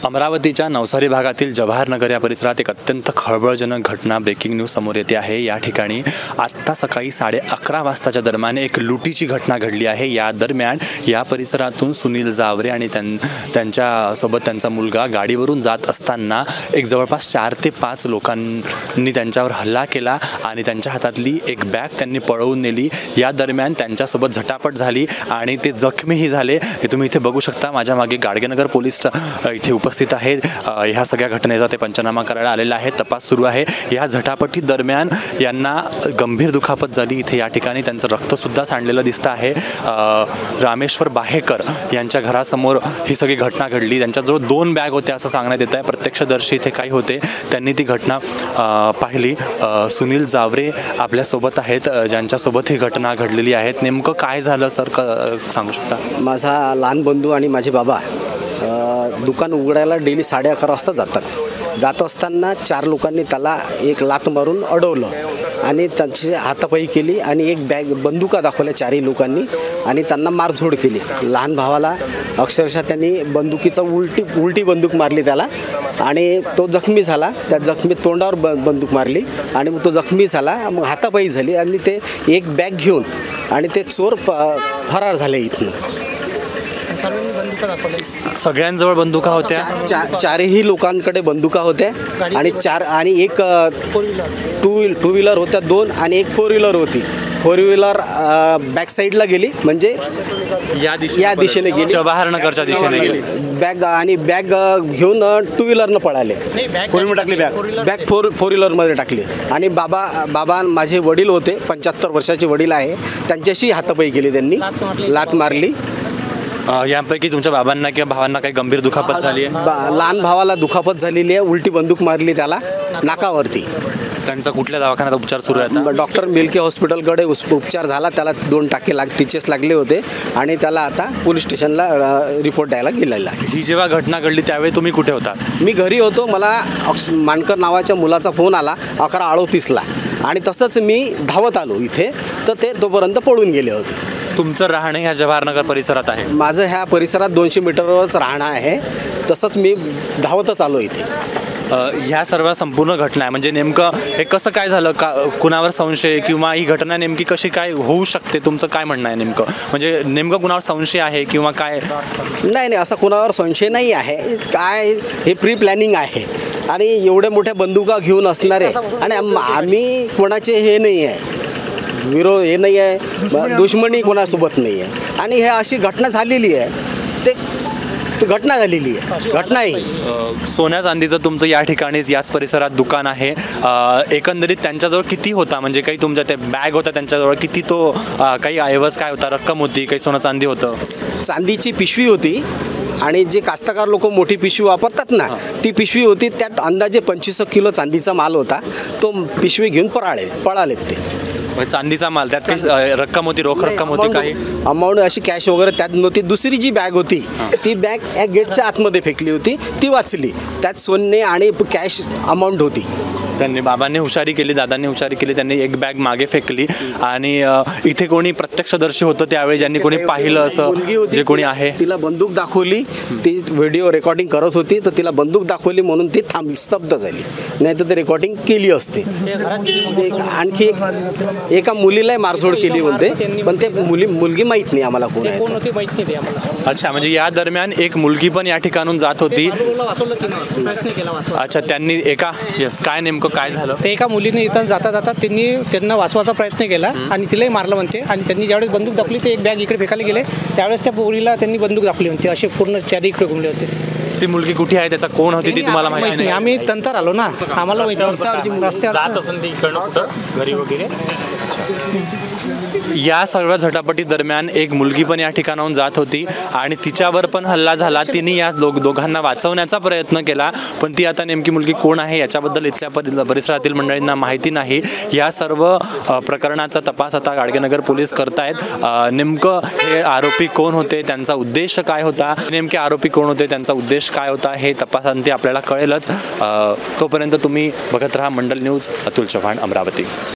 अमरावतीच्या नवसारी भागातील जवाहर नगर या परिसरात एक अत्यंत खळबळजनक घटना ब्रेकिंग न्यूज समोर येते आहे। या ठिकाणी आत्ता सकाळी 11:30 वाजताच्या दरम्यान एक लुटीची घटना घडली आहे। या दरम्यान या परिसरातून सुनील जावरे आणि त्यांच्यासोबत त्यांचा मुलगा गाडीवरून जात असताना एक जवळपास 4 ते 5 लोकांनी त्यांच्यावर हल्ला केला आणि त्यांच्या हातातली एक बॅग त्यांनी पळवून नेली। या दरम्यान त्यांच्यासोबत झटापट झाली आणि ते जखमीही झाले। हे तुम्ही इथे बघू शकता। माझ्या मागे गाडगेनगर पोलीस इथे उपस्थित आहेत। ह्या सगळ्या घटनेचा ते पंचनामा करायला आलेला आहे। तपास सुरू आहे। या झटापटी दरम्यान यांना गंभीर दुखापत झाली। इथे या ठिकाणी त्यांचं रक्त सुद्धा सांडलेलं दिसतं आहे। रामेश्वर बाहेकर यांच्या घरासमोर ही सगळी घटना घडली। त्यांच्याजवळ 2 बॅग होत्या असं सांगण्यात येत आहे। प्रत्यक्षदर्शी इथे काही होते, त्यांनी ती घटना पाहिली। सुनील जावरे आपल्यासोबत आहेत, ज्यांच्यासोबत ही घटना घडलेली आहे। नेमकं काय झालं सर, सांगू शकता? माझा लहान बंधू आणि माझे बाबा दुकान उघडायला डेली 11:30 वाजता जातात। जात असताना 4 लोकांनी त्याला एक लात मारून अडवलं आणि त्यांची हातापायी केली आणि एक बॅग बंदुका दाखवल्या 4ही लोकांनी आणि त्यांना मारझोड केली। लहान भावाला अक्षरशः त्यांनी बंदुकीचा उलटी बंदूक मारली त्याला आणि तो जखमी झाला। त्या जखमी तोंडावर बंदूक मारली आणि मग तो जखमी झाला। मग हातापायी झाली आणि ते एक बॅग घेऊन आणि ते चोर फरार झाले इथून। सगळ्यांजवळ बंदुका होत्या, 4ही लोकांकडे बंदुका होत्या आणि एक टू व्हीलर होत्या 2 आणि एक 4 व्हीलर होती। 4 व्हीलर बॅक साईडला गेली, म्हणजे या दिशेने गेली, जवाहर नगरच्या दिशेने गेली। बॅग घेऊन 2 व्हीलरनं पळाले। बॅग 4 व्हीलरमध्ये टाकली आणि बाबा माझे वडील होते, 75 वर्षाचे वडील आहे, त्यांच्याशी हातापायी केली, त्यांनी लात मारली। यापैकी तुमच्या बाबांना किंवा भावांना काही गंभीर दुखापत झाली आहे? लहान भावाला दुखापत झालेली आहे, उलटी बंदूक मारली त्याला नाकावरती। त्यांचा कुठल्या दवाखान्यात उपचार सुरू आहे? डॉक्टर मिल्के हॉस्पिटलकडे उपचार झाला। त्याला 2 टाके टिचेस लागले होते आणि त्याला आता पोलीस स्टेशनला रिपोर्ट द्यायला गेलेला आहे। ही जेव्हा घटना घडली त्यावेळी तुम्ही कुठे होता? मी घरी होतो। मला मानकर नावाच्या मुलाचा फोन आला 11:38ला आणि तसंच मी धावत आलो इथे, तर ते तोपर्यंत पळून गेले होते। तुमचं राहणं ह्या जवाहरनगर परिसरात आहे? माझं ह्या परिसरात 200 मीटरवरच राहणं आहे। तसंच मी धावतच आलो इथे। ह्या सर्व संपूर्ण घटना आहे, म्हणजे नेमकं हे कसं काय झालं, कुणावर संशय किंवा ही घटना नेमकी कशी काय होऊ शकते, तुमचं काय म्हणणं आहे नेमकं? म्हणजे नेमकं कुणावर संशय आहे किंवा काय? नाही, असं कुणावर संशय नाही आहे। काय हे प्री प्लॅनिंग आहे आणि एवढ्या मोठ्या बंदुका घेऊन असणारे आणि आम्ही कोणाचे हे नाही आहे, विरोध हे नाही आहे, दुश्मनी कोणासोबत नाही आहे आणि हे अशी घटना झालेली आहे, ते घटना झालेली आहे। घटना ही सोन्या चांदीचं तुमचं या ठिकाणीच याच परिसरात दुकान आहे। एकंदरीत त्यांच्याजवळ किती होता, म्हणजे काही तुमच्या त्या बॅग होता त्यांच्याजवळ किती, तो काही ऐवज काय होता, रक्कम होती, काही सोनं चांदी होतं? चांदीची पिशवी होती आणि जे कास्तकार लोक मोठी पिशवी वापरतात ना, ती पिशवी होती। त्यात अंदाजे 25 किलो चांदीचा माल होता। तो पिशवी घेऊन पळालेत ते। चांदीचा माल, त्यात काही रक्कम होती, रोख रक्कम होती, काही अमाऊंट अशी कॅश वगैरे त्यात नव्हती। दुसरी जी बॅग होती ती बॅग या गेटच्या आतमध्ये फेकली होती, ती वाचली। त्यात सोने आणि कॅश अमाऊंट होती। त्यांनी बाबांनी हुशारी केली, दादांनी हुशारी केली, त्यांनी एक बॅग मागे फेकली आणि इथे कोणी प्रत्यक्षदर्शी होतं त्यावेळी, ज्यांनी कोणी पाहिलं असं जे कोणी आहे? तिला बंदूक दाखवली, ती व्हिडिओ रेकॉर्डिंग करत होती, तर तिला बंदूक दाखवली म्हणून ती स्तब्ध झाली, नाही तर ते रेकॉर्डिंग केली असते। आणखी एका मुलीला मारझोड केली म्हणते, पण ते मुलगी माहीत नाही आम्हाला कोण आहे। अच्छा, म्हणजे या दरम्यान एक मुलगी पण या ठिकाणून जात होती। अच्छा, त्यांनी काय नेमकं काय झालं? ते एका मुलीने इथं जाता त्यांना वाचवायचा प्रयत्न केला आणि तिलाही मारलं म्हणते आणि त्यांनी ज्यावेळेस बंदूक दाखवली ते एक बॅग इकडे फेकायला गेले, त्यावेळेस त्या पोरीला त्यांनी बंदूक दाखवली म्हणते। असे पूर्ण 4 इकडे घुमले होते। ती मुलगी कुठे आहे, त्याचा कोण होती ती तुम्हाला माहिती नाही? आम्ही नंतर आलो ना, आम्हाला रस्त्यावर घरी वगैरे। या सर्व झटापटी दरम्यान एक मुलगी पण या ठिकाणाहून जात होती आणि तिच्यावर पण हल्ला झाला। तिने या दोघांना वाचवण्याचा प्रयत्न केला, पण ती आता नेमकी मुलगी कोण आहे याच्याबद्दल इथल्या परिसरातील मंडळींना माहिती नाही। या सर्व प्रकरणाचा तपास आता गाडगेनगर पोलीस करतायत। नेमकं हे आरोपी कोण होते, त्यांचा उद्देश काय होता, नेमके आरोपी कोण होते, त्यांचा उद्देश काय होता, हे तपासांती आपल्याला कळेलच। तोपर्यंत तुम्ही बघत राहा मंडल न्यूज। अतुल चव्हाण, अमरावती।